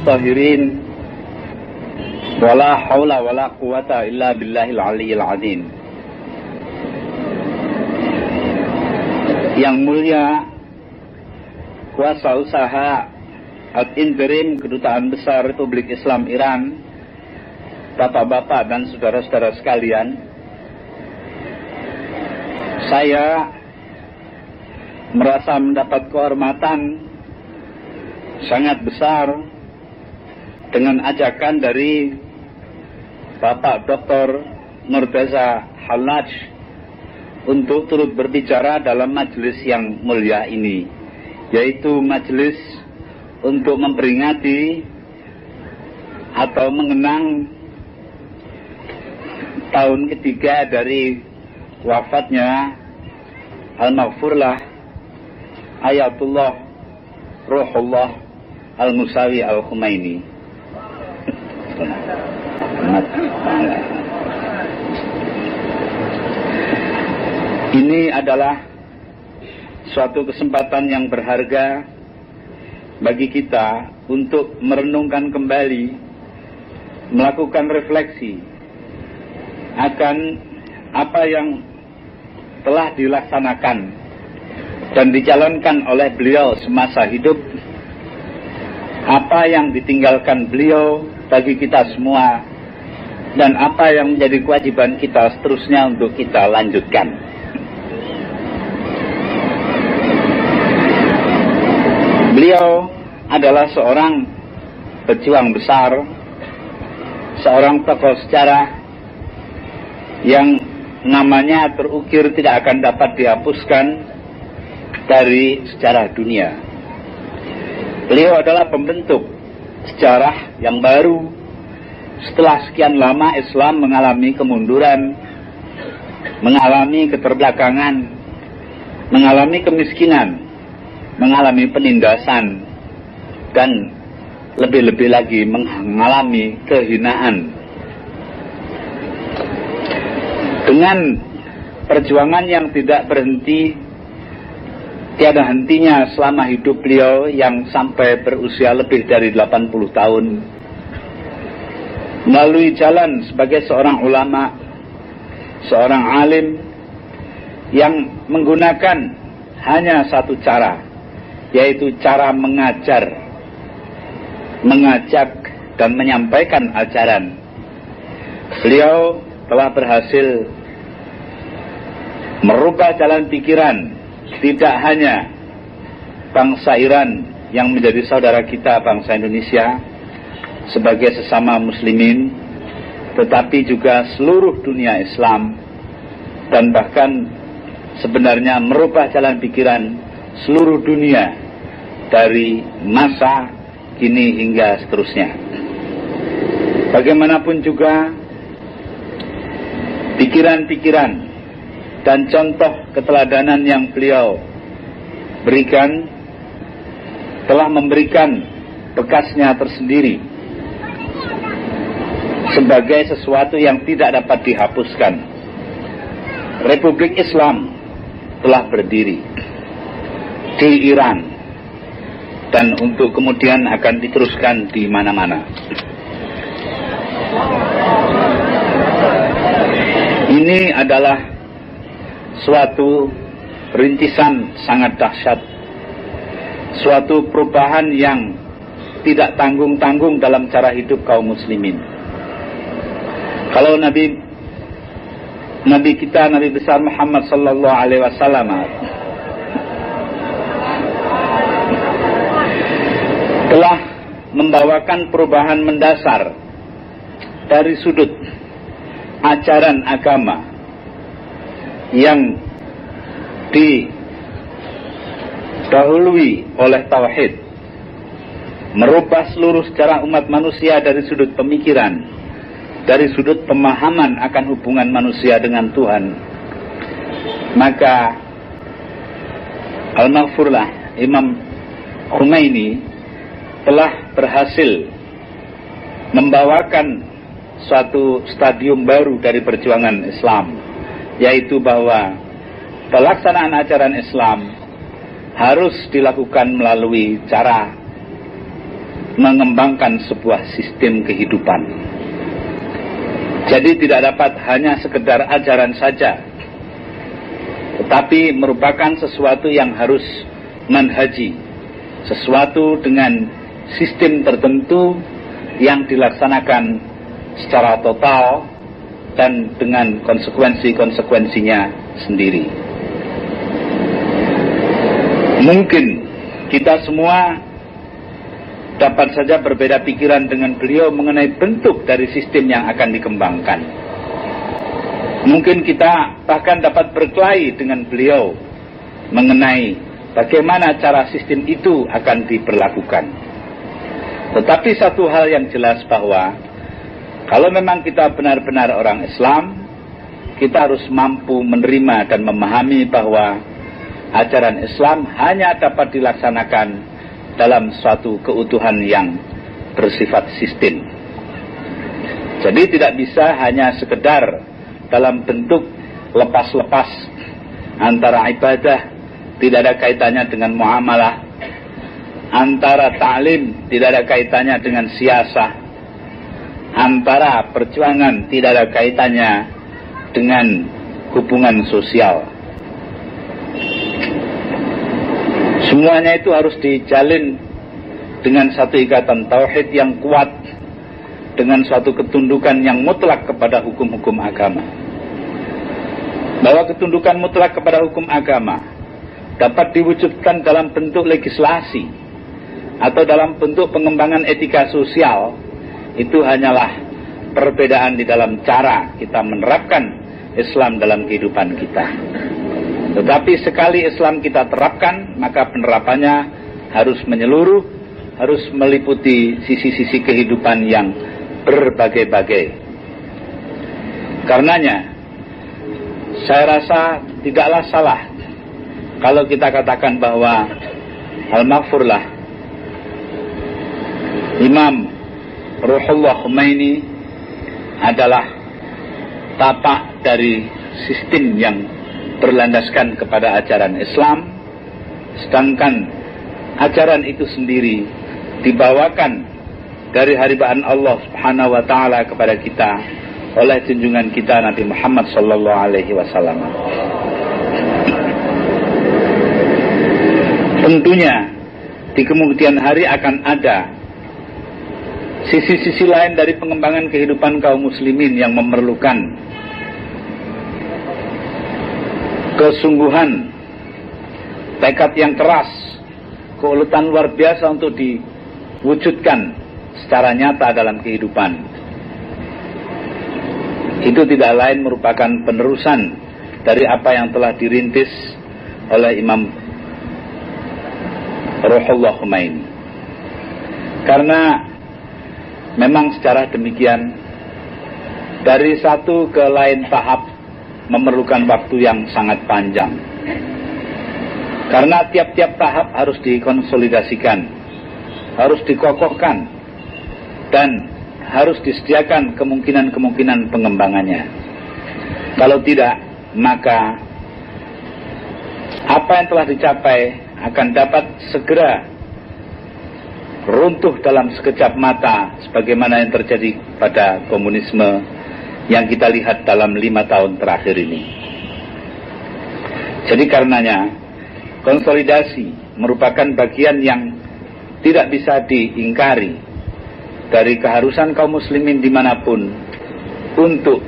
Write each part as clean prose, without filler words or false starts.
Tahirin wala haula wala quwata illa billahil aliyyil azim. Yang mulia kuasa usaha Ad-Interim Kedutaan Besar Republik Islam Iran, bapak-bapak dan saudara-saudara sekalian, saya merasa mendapat kehormatan sangat besar dengan ajakan dari Bapak Dr. Murtaza Hallaj untuk turut berbicara dalam majelis yang mulia ini, yaitu majelis untuk memperingati atau mengenang tahun ketiga dari wafatnya Al-Maghfurlah Ayatullah Ruhullah Al-Musawi Al-Khumaini. Ini adalah suatu kesempatan yang berharga bagi kita untuk merenungkan kembali, melakukan refleksi akan apa yang telah dilaksanakan dan dijalankan oleh beliau semasa hidup, apa yang ditinggalkan beliau bagi kita semua, dan apa yang menjadi kewajiban kita seterusnya untuk kita lanjutkan. Beliau adalah seorang pejuang besar, seorang tokoh sejarah yang namanya terukir tidak akan dapat dihapuskan dari sejarah dunia. Beliau adalah pembentuk sejarah yang baru setelah sekian lama Islam mengalami kemunduran, mengalami keterbelakangan, mengalami kemiskinan, mengalami penindasan, dan lebih-lebih lagi mengalami kehinaan. Dengan perjuangan yang tidak berhenti, tiada hentinya selama hidup beliau yang sampai berusia lebih dari 80 tahun, melalui jalan sebagai seorang ulama, seorang alim yang menggunakan hanya satu cara, yaitu cara mengajar, mengajak dan menyampaikan ajaran. Beliau telah berhasil merubah jalan pikiran tidak hanya bangsa Iran yang menjadi saudara kita bangsa Indonesia sebagai sesama muslimin, tetapi juga seluruh dunia Islam, dan bahkan sebenarnya merubah jalan pikiran seluruh dunia dari masa kini hingga seterusnya. Bagaimanapun juga pikiran-pikiran dan contoh keteladanan yang beliau berikan telah memberikan bekasnya tersendiri sebagai sesuatu yang tidak dapat dihapuskan. Republik Islam telah berdiri di Iran dan untuk kemudian akan diteruskan di mana-mana. Ini adalah suatu rintisan sangat dahsyat, suatu perubahan yang tidak tanggung-tanggung dalam cara hidup kaum muslimin. Kalau Nabi kita, Nabi besar Muhammad sallallahu alaihi wasallam telah membawakan perubahan mendasar dari sudut ajaran agama yang didahului oleh tauhid, merubah seluruh sejarah umat manusia dari sudut pemikiran, dari sudut pemahaman akan hubungan manusia dengan Tuhan. Maka Al-Maghfurlah Imam Khumaini telah berhasil membawakan suatu stadium baru dari perjuangan Islam, yaitu bahwa pelaksanaan ajaran Islam harus dilakukan melalui cara mengembangkan sebuah sistem kehidupan. Jadi tidak dapat hanya sekedar ajaran saja, tetapi merupakan sesuatu yang harus manhaji, sesuatu dengan sistem tertentu yang dilaksanakan secara total dan dengan konsekuensi-konsekuensinya sendiri. Mungkin kita semua dapat saja berbeda pikiran dengan beliau mengenai bentuk dari sistem yang akan dikembangkan. Mungkin kita bahkan dapat berkelahi dengan beliau mengenai bagaimana cara sistem itu akan diberlakukan. Tetapi satu hal yang jelas bahwa kalau memang kita benar-benar orang Islam, kita harus mampu menerima dan memahami bahwa ajaran Islam hanya dapat dilaksanakan dalam suatu keutuhan yang bersifat sistem. Jadi tidak bisa hanya sekedar dalam bentuk lepas-lepas antara ibadah, tidak ada kaitannya dengan muamalah, antara ta'lim tidak ada kaitannya dengan siasah, antara perjuangan tidak ada kaitannya dengan hubungan sosial. Semuanya itu harus dijalin dengan satu ikatan tauhid yang kuat, dengan suatu ketundukan yang mutlak kepada hukum-hukum agama. Bahwa ketundukan mutlak kepada hukum agama dapat diwujudkan dalam bentuk legislasi atau dalam bentuk pengembangan etika sosial, itu hanyalah perbedaan di dalam cara kita menerapkan Islam dalam kehidupan kita. Tetapi sekali Islam kita terapkan, maka penerapannya harus menyeluruh, harus meliputi sisi-sisi kehidupan yang berbagai-bagai. Karenanya, saya rasa tidaklah salah kalau kita katakan bahwa Al-Maghfurlah Imam Ruhullah Khomeini adalah tapak dari sistem yang berlandaskan kepada ajaran Islam, sedangkan ajaran itu sendiri dibawakan dari haribaan Allah Subhanahu wa taala kepada kita oleh junjungan kita Nabi Muhammad sallallahu alaihi wasallam. Tentunya di kemudian hari akan ada sisi-sisi lain dari pengembangan kehidupan kaum muslimin yang memerlukan kesungguhan, tekad yang keras, keuletan luar biasa untuk diwujudkan secara nyata dalam kehidupan. Itu tidak lain merupakan penerusan dari apa yang telah dirintis oleh Imam Ruhullah Khomeini. Karena memang secara demikian, dari satu ke lain tahap memerlukan waktu yang sangat panjang. Karena tiap-tiap tahap harus dikonsolidasikan, harus dikokohkan, dan harus disediakan kemungkinan-kemungkinan pengembangannya. Kalau tidak, maka apa yang telah dicapai akan dapat segera runtuh dalam sekejap mata, sebagaimana yang terjadi pada komunisme yang kita lihat dalam 5 tahun terakhir ini. Jadi karenanya, konsolidasi merupakan bagian yang tidak bisa diingkari dari keharusan kaum muslimin dimanapun untuk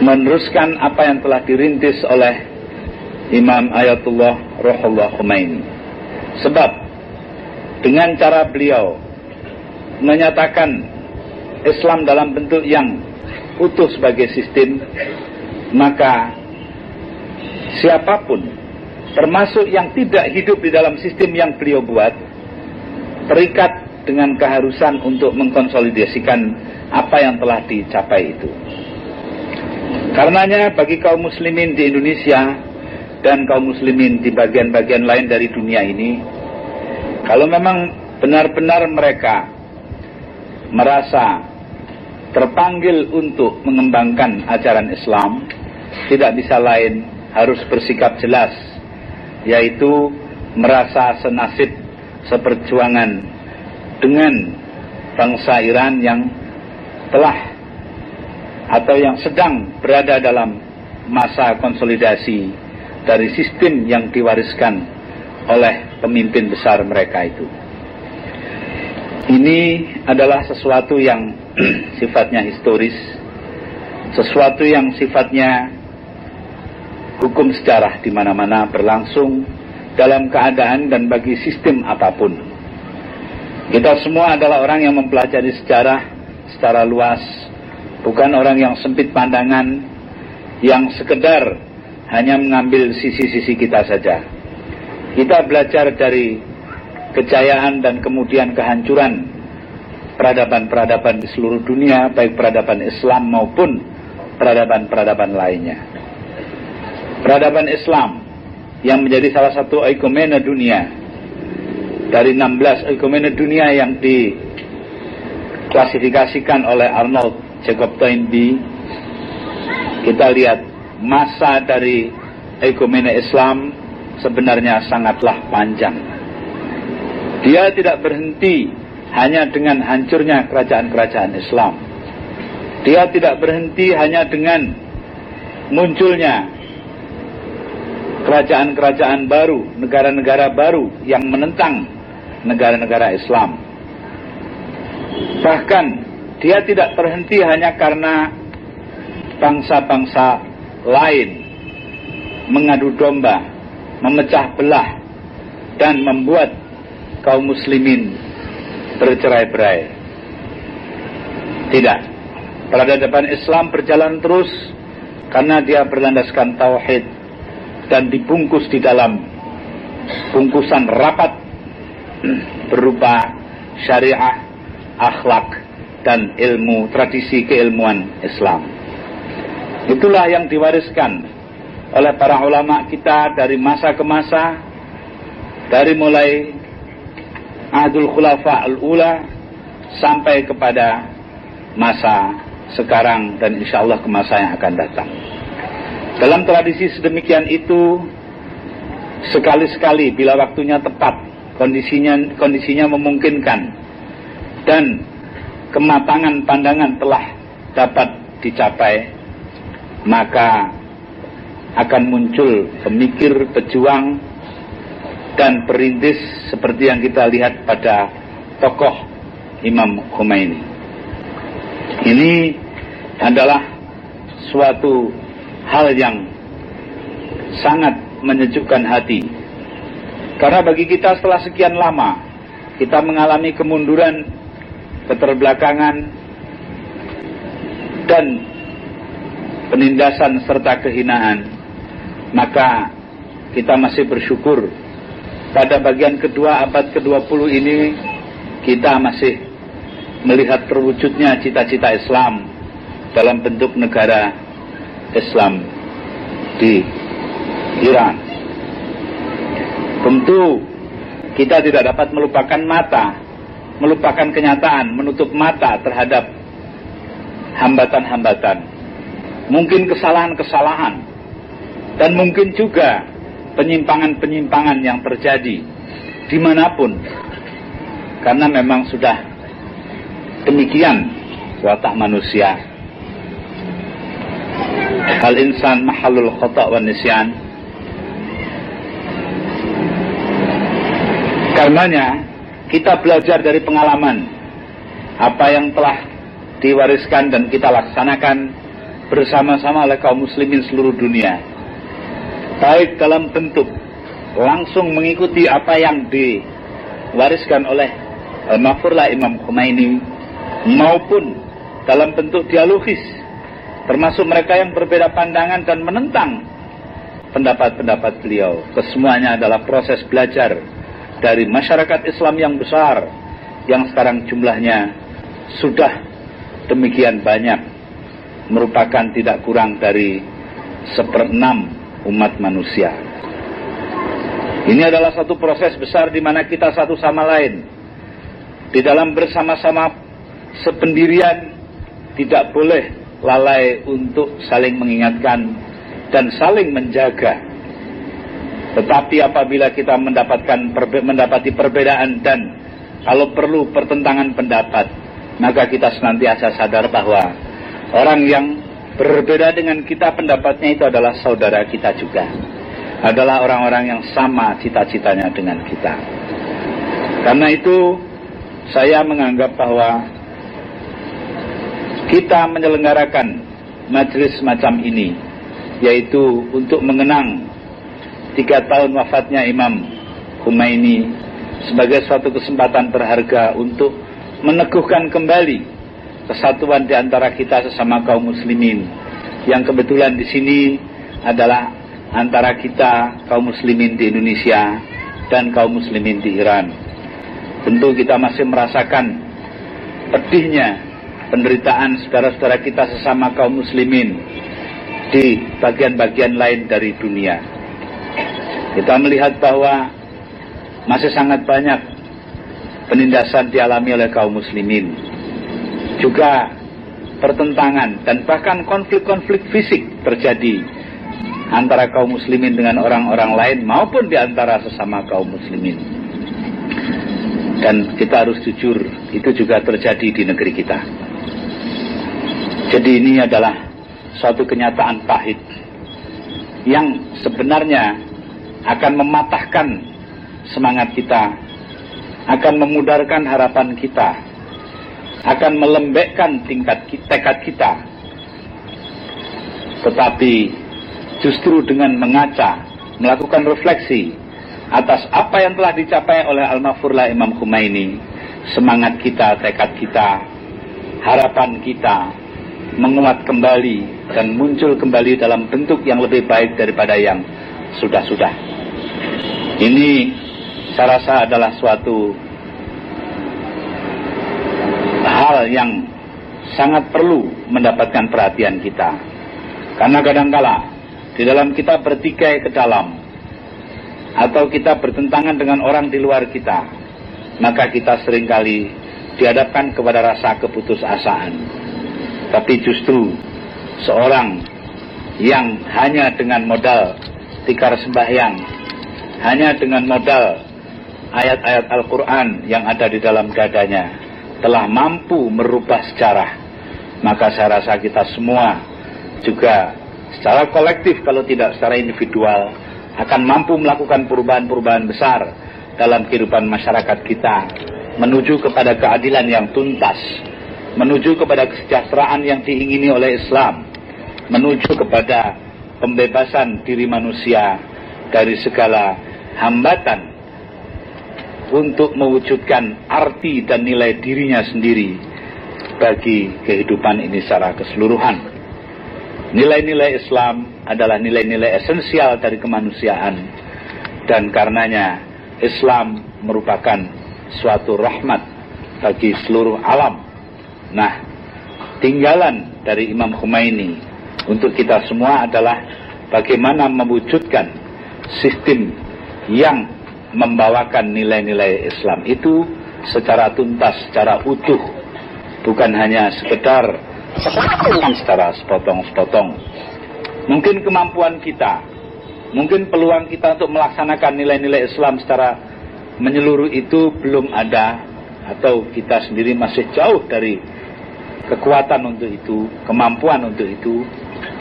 meneruskan apa yang telah dirintis oleh Imam Ayatullah Ruhullah Khomeini. Sebab dengan cara beliau menyatakan Islam dalam bentuk yang utuh sebagai sistem, maka siapapun, termasuk yang tidak hidup di dalam sistem yang beliau buat, terikat dengan keharusan untuk mengkonsolidasikan apa yang telah dicapai itu. Karenanya bagi kaum muslimin di Indonesia dan kaum muslimin di bagian-bagian lain dari dunia ini, kalau memang benar-benar mereka merasa terpanggil untuk mengembangkan ajaran Islam, tidak bisa lain harus bersikap jelas, yaitu merasa senasib seperjuangan dengan bangsa Iran yang telah atau yang sedang berada dalam masa konsolidasi dari sistem yang diwariskan oleh pemimpin besar mereka itu. Ini adalah sesuatu yang sifatnya historis, sesuatu yang sifatnya hukum sejarah di mana-mana berlangsung dalam keadaan dan bagi sistem apapun. Kita semua adalah orang yang mempelajari sejarah secara luas, bukan orang yang sempit pandangan, yang sekedar hanya mengambil sisi-sisi kita saja. Kita belajar dari kejayaan dan kemudian kehancuran peradaban-peradaban di seluruh dunia, baik peradaban Islam maupun peradaban-peradaban lainnya. Peradaban Islam yang menjadi salah satu oikumene dunia dari 16 oikumene dunia yang diklasifikasikan oleh Arnold Jacob Toynbee. Kita lihat masa dari oikumene Islam sebenarnya sangatlah panjang. Dia tidak berhenti hanya dengan hancurnya kerajaan-kerajaan Islam. Dia tidak berhenti hanya dengan munculnya kerajaan-kerajaan baru, negara-negara baru yang menentang negara-negara Islam. Bahkan dia tidak berhenti hanya karena bangsa-bangsa lain mengadu domba, memecah belah, dan membuat kaum muslimin bercerai-berai. Tidak. Peradaban Islam berjalan terus karena dia berlandaskan tauhid dan dibungkus di dalam bungkusan rapat berupa syariah, akhlak, dan ilmu tradisi keilmuan Islam. Itulah yang diwariskan oleh para ulama kita dari masa ke masa, dari mulai Ahdul Khulafa al-Ula sampai kepada masa sekarang dan insya Allah ke masa yang akan datang. Dalam tradisi sedemikian itu, sekali-sekali bila waktunya tepat, kondisinya memungkinkan, dan kematangan pandangan telah dapat dicapai, maka akan muncul pemikir, pejuang, dan perintis seperti yang kita lihat pada tokoh Imam Khomeini. Ini adalah suatu hal yang sangat menyejukkan hati. Karena bagi kita setelah sekian lama, kita mengalami kemunduran, keterbelakangan, dan penindasan serta kehinaan, maka kita masih bersyukur pada bagian kedua abad ke-20 ini kita masih melihat terwujudnya cita-cita Islam dalam bentuk negara Islam di Iran. Tentu kita tidak dapat melupakan kenyataan, menutup mata terhadap hambatan-hambatan, mungkin kesalahan-kesalahan, dan mungkin juga penyimpangan-penyimpangan yang terjadi dimanapun, karena memang sudah demikian watak manusia. Al-insan mahallul khata' wa nisyan. Karenanya kita belajar dari pengalaman apa yang telah diwariskan dan kita laksanakan bersama-sama oleh kaum muslimin seluruh dunia, baik dalam bentuk langsung mengikuti apa yang diwariskan oleh Al-Maghfurlah Imam Khomeini, maupun dalam bentuk dialogis, termasuk mereka yang berbeda pandangan dan menentang pendapat-pendapat beliau. Kesemuanya adalah proses belajar dari masyarakat Islam yang besar, yang sekarang jumlahnya sudah demikian banyak, merupakan tidak kurang dari 1/6 umat manusia. Ini adalah satu proses besar di mana kita satu sama lain di dalam bersama-sama sependirian tidak boleh lalai untuk saling mengingatkan dan saling menjaga. Tetapi apabila kita mendapati perbedaan dan kalau perlu pertentangan pendapat, maka kita senantiasa sadar bahwa orang yang berbeda dengan kita pendapatnya itu adalah saudara kita juga, adalah orang-orang yang sama cita-citanya dengan kita. Karena itu saya menganggap bahwa kita menyelenggarakan majelis semacam ini, yaitu untuk mengenang 3 tahun wafatnya Imam Khomeini, sebagai suatu kesempatan berharga untuk meneguhkan kembali kesatuan di antara kita sesama kaum muslimin, yang kebetulan di sini adalah antara kita kaum muslimin di Indonesia dan kaum muslimin di Iran. Tentu kita masih merasakan pedihnya penderitaan saudara-saudara kita sesama kaum muslimin di bagian-bagian lain dari dunia. Kita melihat bahwa masih sangat banyak penindasan dialami oleh kaum muslimin, juga pertentangan dan bahkan konflik-konflik fisik terjadi antara kaum muslimin dengan orang-orang lain maupun di antara sesama kaum muslimin. Dan kita harus jujur, itu juga terjadi di negeri kita. Jadi ini adalah suatu kenyataan pahit yang sebenarnya akan mematahkan semangat kita, akan memudarkan harapan kita, akan melembekkan tekad kita. Tetapi justru dengan mengaca, melakukan refleksi atas apa yang telah dicapai oleh Al-Maghfurlah Imam Khomeini, semangat kita, tekad kita, harapan kita menguat kembali dan muncul kembali dalam bentuk yang lebih baik daripada yang sudah-sudah. Ini saya rasa adalah suatu hal yang sangat perlu mendapatkan perhatian kita. Karena kadangkala di dalam kita bertikai ke dalam, atau kita bertentangan dengan orang di luar kita, maka kita seringkali dihadapkan kepada rasa keputusasaan. Tapi justru seorang yang hanya dengan modal tikar sembahyang, hanya dengan modal ayat-ayat Al-Quran yang ada di dalam dadanya, telah mampu merubah sejarah, maka saya rasa kita semua juga secara kolektif, kalau tidak secara individual, akan mampu melakukan perubahan-perubahan besar dalam kehidupan masyarakat kita, menuju kepada keadilan yang tuntas, menuju kepada kesejahteraan yang diingini oleh Islam, menuju kepada pembebasan diri manusia dari segala hambatan untuk mewujudkan arti dan nilai dirinya sendiri bagi kehidupan ini secara keseluruhan. Nilai-nilai Islam adalah nilai-nilai esensial dari kemanusiaan, dan karenanya Islam merupakan suatu rahmat bagi seluruh alam. Nah, tinggalan dari Imam Khomeini untuk kita semua adalah bagaimana mewujudkan sistem yang membawakan nilai-nilai Islam itu secara tuntas, secara utuh, bukan hanya sekedar secara sepotong-sepotong. Mungkin kemampuan kita, mungkin peluang kita untuk melaksanakan nilai-nilai Islam secara menyeluruh itu belum ada, atau kita sendiri masih jauh dari kekuatan untuk itu, kemampuan untuk itu.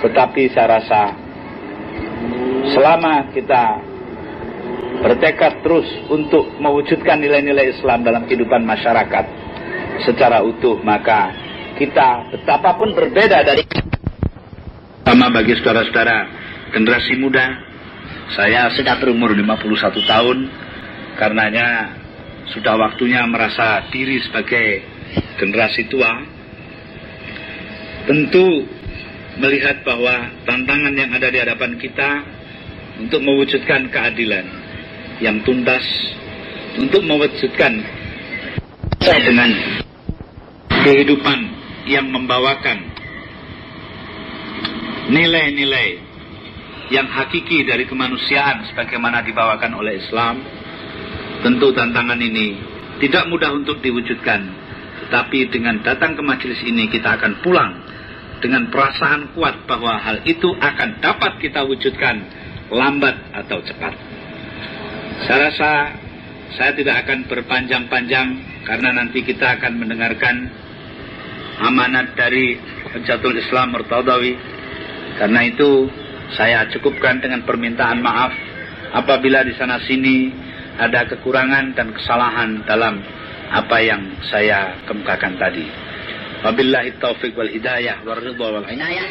Tetapi saya rasa selama kita bertekad terus untuk mewujudkan nilai-nilai Islam dalam kehidupan masyarakat secara utuh, maka kita betapapun berbeda dari sama bagi saudara-saudara generasi muda. Saya sudah berumur 51 tahun, karenanya sudah waktunya merasa diri sebagai generasi tua. Tentu melihat bahwa tantangan yang ada di hadapan kita untuk mewujudkan keadilan yang tuntas, untuk mewujudkan dengan kehidupan yang membawakan nilai-nilai yang hakiki dari kemanusiaan sebagaimana dibawakan oleh Islam. Tentu tantangan ini tidak mudah untuk diwujudkan, Tetapi dengan datang ke majelis ini kita akan pulang dengan perasaan kuat bahwa hal itu akan dapat kita wujudkan lambat atau cepat. Saya rasa saya tidak akan berpanjang-panjang karena nanti kita akan mendengarkan amanat dari Hujjatul Islam Murtadawi. Karena itu saya cukupkan dengan permintaan maaf apabila di sana sini ada kekurangan dan kesalahan dalam apa yang saya kemukakan tadi. Wabillahi taufiq wal hidayah war ridha wal inayah.